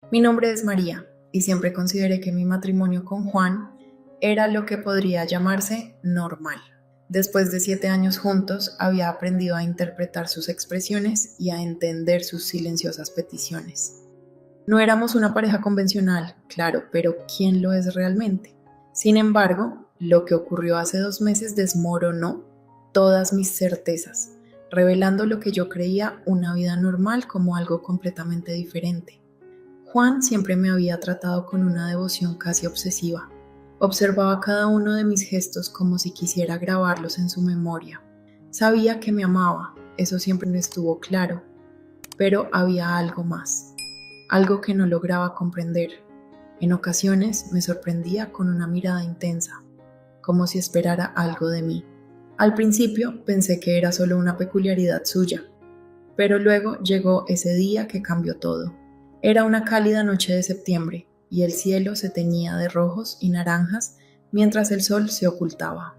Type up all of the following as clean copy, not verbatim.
Mi nombre es María y siempre consideré que mi matrimonio con Juan era lo que podría llamarse normal. Después de 7 años juntos, había aprendido a interpretar sus expresiones y a entender sus silenciosas peticiones. No éramos una pareja convencional, claro, pero ¿quién lo es realmente? Sin embargo, lo que ocurrió hace 2 meses desmoronó todas mis certezas, revelando lo que yo creía una vida normal como algo completamente diferente. Juan siempre me había tratado con una devoción casi obsesiva. Observaba cada uno de mis gestos como si quisiera grabarlos en su memoria. Sabía que me amaba, eso siempre me estuvo claro, pero había algo más, algo que no lograba comprender. En ocasiones me sorprendía con una mirada intensa, como si esperara algo de mí. Al principio pensé que era solo una peculiaridad suya, pero luego llegó ese día que cambió todo. Era una cálida noche de septiembre y el cielo se teñía de rojos y naranjas mientras el sol se ocultaba.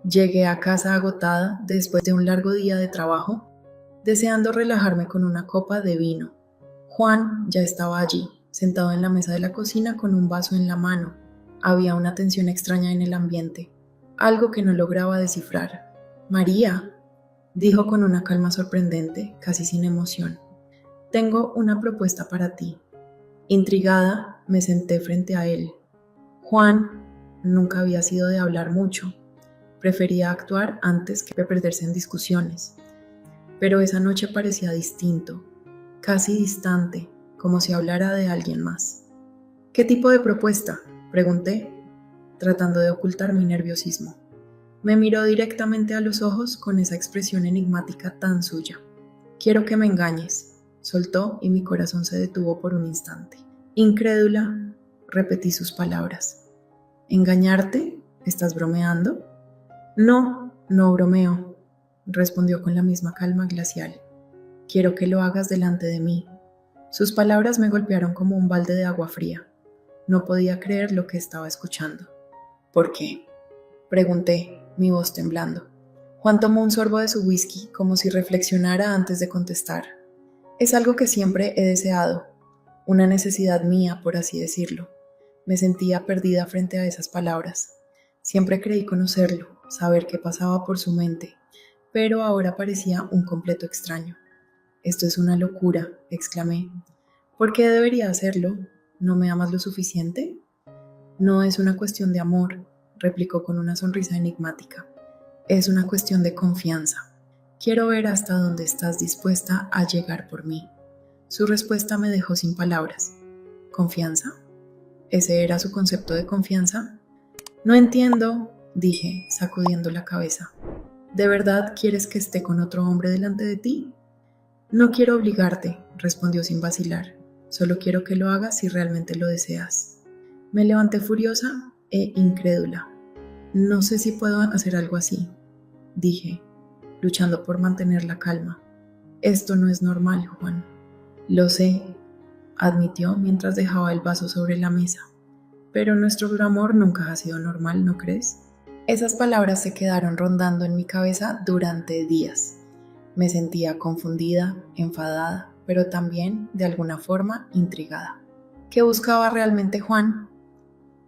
Llegué a casa agotada después de un largo día de trabajo, deseando relajarme con una copa de vino. Juan ya estaba allí, sentado en la mesa de la cocina con un vaso en la mano. Había una tensión extraña en el ambiente, algo que no lograba descifrar. María, dijo con una calma sorprendente, casi sin emoción. Tengo una propuesta para ti. Intrigada, me senté frente a él. Juan nunca había sido de hablar mucho. Prefería actuar antes que perderse en discusiones. Pero esa noche parecía distinto, casi distante, como si hablara de alguien más. ¿Qué tipo de propuesta?, pregunté, tratando de ocultar mi nerviosismo. Me miró directamente a los ojos con esa expresión enigmática tan suya. Quiero que me engañes, soltó y mi corazón se detuvo por un instante. Incrédula, repetí sus palabras. ¿Engañarte? ¿Estás bromeando? No, no bromeo, respondió con la misma calma glacial. Quiero que lo hagas delante de mí. Sus palabras me golpearon como un balde de agua fría. No podía creer lo que estaba escuchando. ¿Por qué?, pregunté, mi voz temblando. Juan tomó un sorbo de su whisky como si reflexionara antes de contestar. Es algo que siempre he deseado, una necesidad mía, por así decirlo. Me sentía perdida frente a esas palabras. Siempre creí conocerlo, saber qué pasaba por su mente, pero ahora parecía un completo extraño. Esto es una locura, exclamé. ¿Por qué debería hacerlo? ¿No me amas lo suficiente? No es una cuestión de amor, replicó con una sonrisa enigmática. Es una cuestión de confianza. Quiero ver hasta dónde estás dispuesta a llegar por mí. Su respuesta me dejó sin palabras. ¿Confianza? ¿Ese era su concepto de confianza? No entiendo, dije, sacudiendo la cabeza. ¿De verdad quieres que esté con otro hombre delante de ti? No quiero obligarte, respondió sin vacilar. Solo quiero que lo hagas si realmente lo deseas. Me levanté furiosa e incrédula. No sé si puedo hacer algo así, dije, luchando por mantener la calma. Esto no es normal, Juan. Lo sé, admitió mientras dejaba el vaso sobre la mesa. Pero nuestro amor nunca ha sido normal, ¿no crees? Esas palabras se quedaron rondando en mi cabeza durante días. Me sentía confundida, enfadada, pero también, de alguna forma, intrigada. ¿Qué buscaba realmente Juan?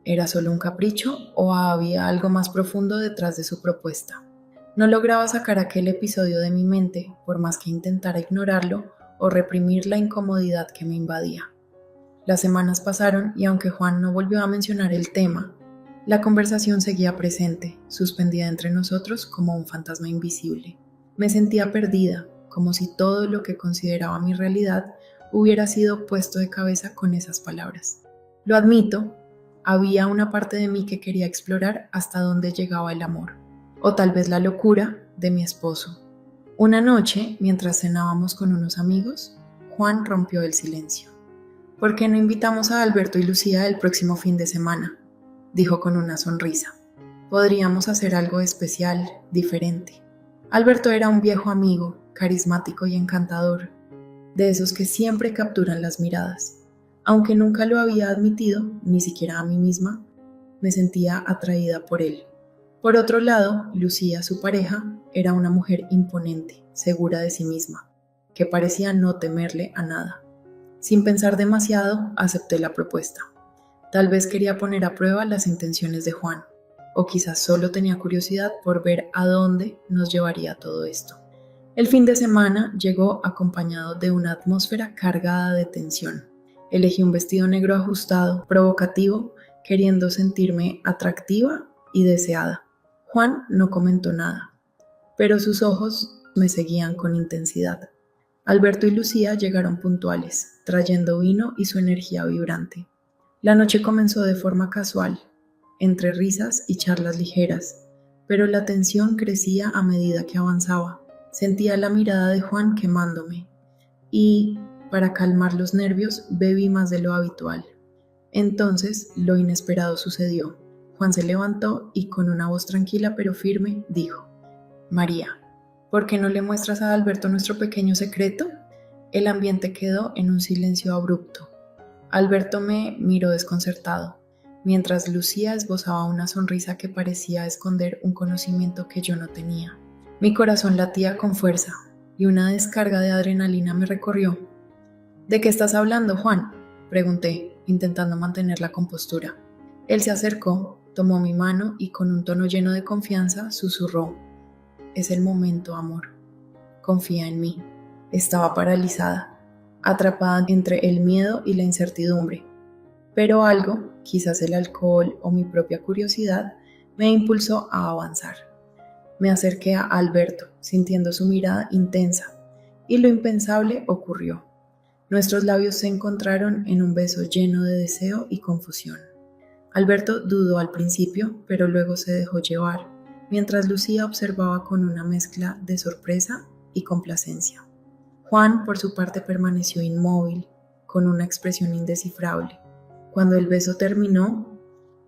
¿Era solo un capricho o había algo más profundo detrás de su propuesta? No lograba sacar aquel episodio de mi mente, por más que intentara ignorarlo o reprimir la incomodidad que me invadía. Las semanas pasaron y aunque Juan no volvió a mencionar el tema, la conversación seguía presente, suspendida entre nosotros como un fantasma invisible. Me sentía perdida, como si todo lo que consideraba mi realidad hubiera sido puesto de cabeza con esas palabras. Lo admito, había una parte de mí que quería explorar hasta dónde llegaba el amor, o tal vez la locura de mi esposo. Una noche, mientras cenábamos con unos amigos, Juan rompió el silencio. ¿Por qué no invitamos a Alberto y Lucía el próximo fin de semana?, dijo con una sonrisa. Podríamos hacer algo especial, diferente. Alberto era un viejo amigo, carismático y encantador, de esos que siempre capturan las miradas. Aunque nunca lo había admitido, ni siquiera a mí misma, me sentía atraída por él. Por otro lado, Lucía, su pareja, era una mujer imponente, segura de sí misma, que parecía no temerle a nada. Sin pensar demasiado, acepté la propuesta. Tal vez quería poner a prueba las intenciones de Juan, o quizás solo tenía curiosidad por ver a dónde nos llevaría todo esto. El fin de semana llegó acompañado de una atmósfera cargada de tensión. Elegí un vestido negro ajustado, provocativo, queriendo sentirme atractiva y deseada. Juan no comentó nada, pero sus ojos me seguían con intensidad. Alberto y Lucía llegaron puntuales, trayendo vino y su energía vibrante. La noche comenzó de forma casual, entre risas y charlas ligeras, pero la tensión crecía a medida que avanzaba. Sentía la mirada de Juan quemándome y, para calmar los nervios, bebí más de lo habitual. Entonces, lo inesperado sucedió. Juan se levantó y con una voz tranquila pero firme dijo: María, ¿por qué no le muestras a Alberto nuestro pequeño secreto? El ambiente quedó en un silencio abrupto. Alberto me miró desconcertado, mientras Lucía esbozaba una sonrisa que parecía esconder un conocimiento que yo no tenía. Mi corazón latía con fuerza y una descarga de adrenalina me recorrió. ¿De qué estás hablando, Juan?, pregunté, intentando mantener la compostura. Él se acercó, tomó mi mano y con un tono lleno de confianza susurró: Es el momento, amor. Confía en mí. Estaba paralizada, atrapada entre el miedo y la incertidumbre. Pero algo, quizás el alcohol o mi propia curiosidad, me impulsó a avanzar. Me acerqué a Alberto, sintiendo su mirada intensa, y lo impensable ocurrió. Nuestros labios se encontraron en un beso lleno de deseo y confusión. Alberto dudó al principio, pero luego se dejó llevar, mientras Lucía observaba con una mezcla de sorpresa y complacencia. Juan, por su parte, permaneció inmóvil, con una expresión indescifrable. Cuando el beso terminó,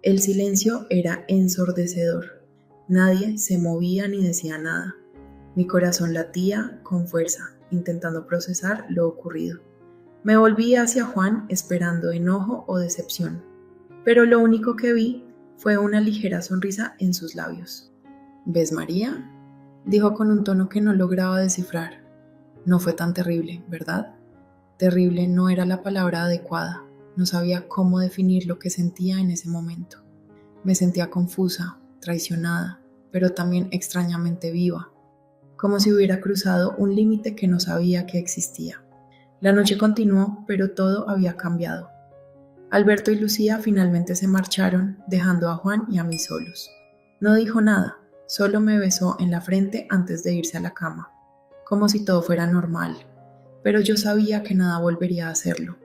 el silencio era ensordecedor. Nadie se movía ni decía nada. Mi corazón latía con fuerza, intentando procesar lo ocurrido. Me volví hacia Juan esperando enojo o decepción, pero lo único que vi fue una ligera sonrisa en sus labios. ¿Ves, María?, dijo con un tono que no lograba descifrar. No fue tan terrible, ¿verdad? Terrible no era la palabra adecuada. No sabía cómo definir lo que sentía en ese momento. Me sentía confusa, traicionada, pero también extrañamente viva, como si hubiera cruzado un límite que no sabía que existía. La noche continuó, pero todo había cambiado. Alberto y Lucía finalmente se marcharon, dejando a Juan y a mí solos. No dijo nada, solo me besó en la frente antes de irse a la cama, como si todo fuera normal, pero yo sabía que nada volvería a hacerlo.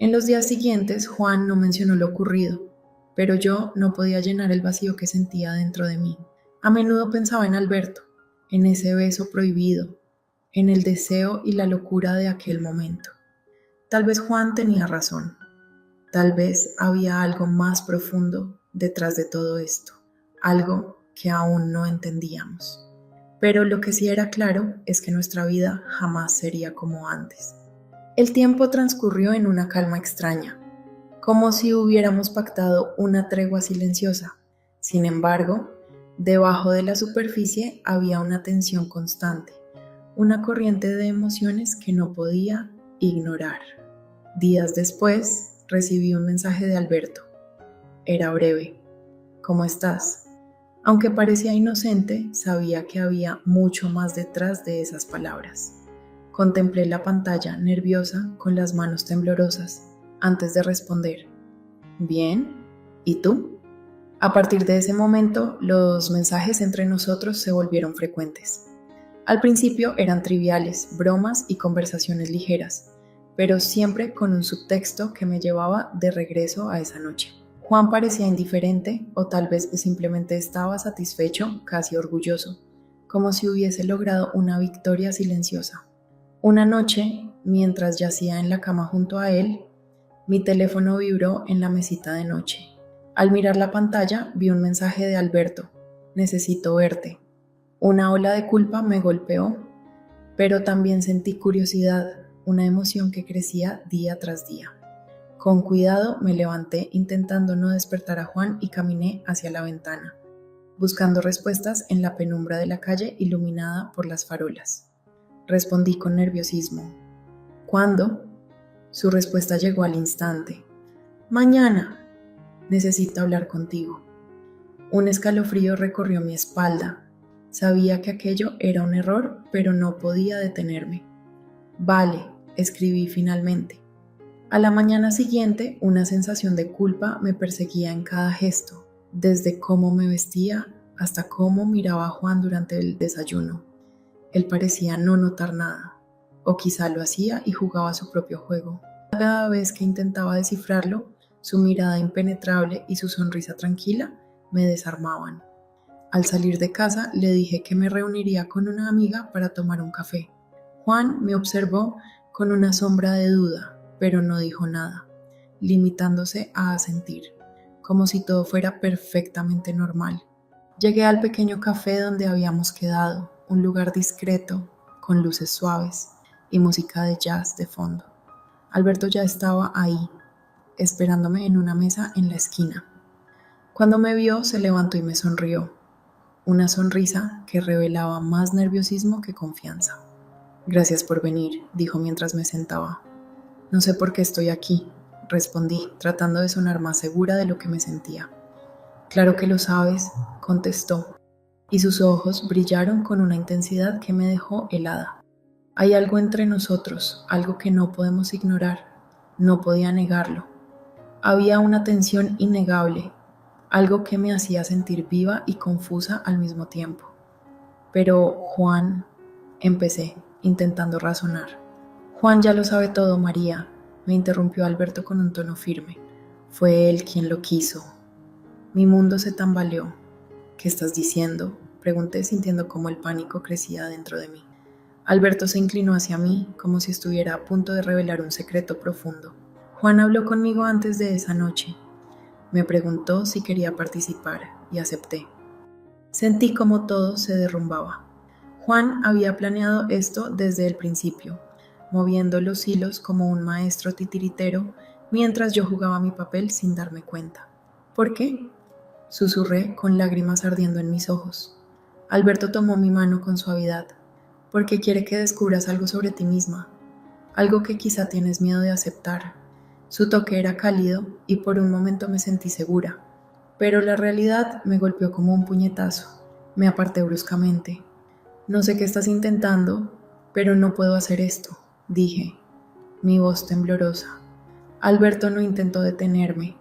En los días siguientes, Juan no mencionó lo ocurrido, pero yo no podía llenar el vacío que sentía dentro de mí. A menudo pensaba en Alberto, en ese beso prohibido, en el deseo y la locura de aquel momento. Tal vez Juan tenía razón. Tal vez había algo más profundo detrás de todo esto, algo que aún no entendíamos. Pero lo que sí era claro es que nuestra vida jamás sería como antes. El tiempo transcurrió en una calma extraña, como si hubiéramos pactado una tregua silenciosa. Sin embargo, debajo de la superficie había una tensión constante, una corriente de emociones que no podía ignorar. Días después, recibí un mensaje de Alberto. Era breve. ¿Cómo estás? Aunque parecía inocente, sabía que había mucho más detrás de esas palabras. Contemplé la pantalla, nerviosa, con las manos temblorosas, antes de responder. Bien, ¿y tú? A partir de ese momento, los mensajes entre nosotros se volvieron frecuentes. Al principio eran triviales, bromas y conversaciones ligeras, pero siempre con un subtexto que me llevaba de regreso a esa noche. Juan parecía indiferente o tal vez simplemente estaba satisfecho, casi orgulloso, como si hubiese logrado una victoria silenciosa. Una noche, mientras yacía en la cama junto a él, mi teléfono vibró en la mesita de noche. Al mirar la pantalla, vi un mensaje de Alberto. Necesito verte. Una ola de culpa me golpeó, pero también sentí curiosidad, una emoción que crecía día tras día. Con cuidado me levanté intentando no despertar a Juan y caminé hacia la ventana, buscando respuestas en la penumbra de la calle iluminada por las farolas. Respondí con nerviosismo. ¿Cuándo? Su respuesta llegó al instante. Mañana. Necesito hablar contigo. Un escalofrío recorrió mi espalda. Sabía que aquello era un error, pero no podía detenerme. Vale, escribí finalmente. A la mañana siguiente, una sensación de culpa me perseguía en cada gesto, desde cómo me vestía hasta cómo miraba a Juan durante el desayuno. Él parecía no notar nada, o quizá lo hacía y jugaba su propio juego. Cada vez que intentaba descifrarlo, su mirada impenetrable y su sonrisa tranquila me desarmaban. Al salir de casa le dije que me reuniría con una amiga para tomar un café. Juan me observó con una sombra de duda, pero no dijo nada, limitándose a asentir, como si todo fuera perfectamente normal. Llegué al pequeño café donde habíamos quedado, un lugar discreto, con luces suaves y música de jazz de fondo. Alberto ya estaba ahí, esperándome en una mesa en la esquina. Cuando me vio, se levantó y me sonrió, una sonrisa que revelaba más nerviosismo que confianza. Gracias por venir, dijo mientras me sentaba. No sé por qué estoy aquí, respondí, tratando de sonar más segura de lo que me sentía. Claro que lo sabes, contestó, y sus ojos brillaron con una intensidad que me dejó helada. Hay algo entre nosotros, algo que no podemos ignorar. No podía negarlo. Había una tensión innegable, algo que me hacía sentir viva y confusa al mismo tiempo. Pero, Juan, empecé, intentando razonar. Juan ya lo sabe todo, María, me interrumpió Alberto con un tono firme. Fue él quien lo quiso. Mi mundo se tambaleó. ¿Qué estás diciendo?, pregunté sintiendo cómo el pánico crecía dentro de mí. Alberto se inclinó hacia mí, como si estuviera a punto de revelar un secreto profundo. Juan habló conmigo antes de esa noche. Me preguntó si quería participar y acepté. Sentí como todo se derrumbaba. Juan había planeado esto desde el principio, moviendo los hilos como un maestro titiritero mientras yo jugaba mi papel sin darme cuenta. ¿Por qué?, susurré con lágrimas ardiendo en mis ojos. Alberto tomó mi mano con suavidad. Porque quiere que descubras algo sobre ti misma, algo que quizá tienes miedo de aceptar. Su toque era cálido y por un momento me sentí segura, pero la realidad me golpeó como un puñetazo. Me aparté bruscamente. No sé qué estás intentando, pero no puedo hacer esto, dije, mi voz temblorosa. Alberto no intentó detenerme,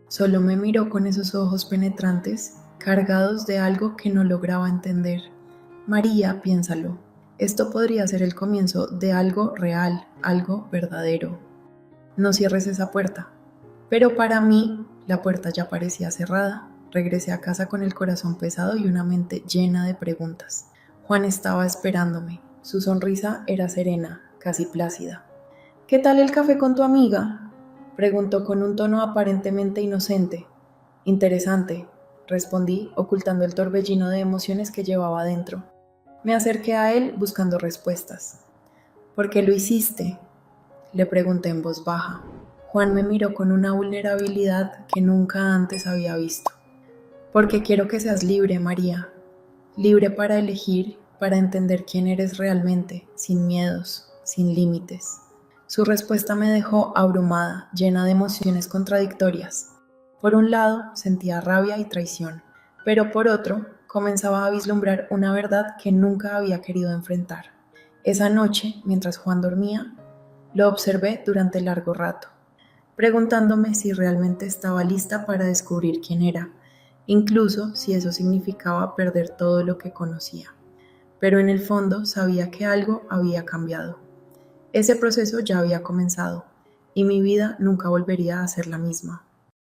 solo me miró con esos ojos penetrantes, cargados de algo que no lograba entender. María, piénsalo. Esto podría ser el comienzo de algo real, algo verdadero. No cierres esa puerta. Pero para mí, la puerta ya parecía cerrada. Regresé a casa con el corazón pesado y una mente llena de preguntas. Juan estaba esperándome. Su sonrisa era serena, casi plácida. ¿Qué tal el café con tu amiga?, preguntó con un tono aparentemente inocente. Interesante, respondí, ocultando el torbellino de emociones que llevaba dentro. Me acerqué a él buscando respuestas. ¿Por qué lo hiciste?, le pregunté en voz baja. Juan me miró con una vulnerabilidad que nunca antes había visto. Porque quiero que seas libre, María. Libre para elegir, para entender quién eres realmente, sin miedos, sin límites. Su respuesta me dejó abrumada, llena de emociones contradictorias. Por un lado, sentía rabia y traición, pero por otro, comenzaba a vislumbrar una verdad que nunca había querido enfrentar. Esa noche, mientras Juan dormía, lo observé durante largo rato, preguntándome si realmente estaba lista para descubrir quién era, incluso si eso significaba perder todo lo que conocía. Pero en el fondo sabía que algo había cambiado. Ese proceso ya había comenzado, y mi vida nunca volvería a ser la misma.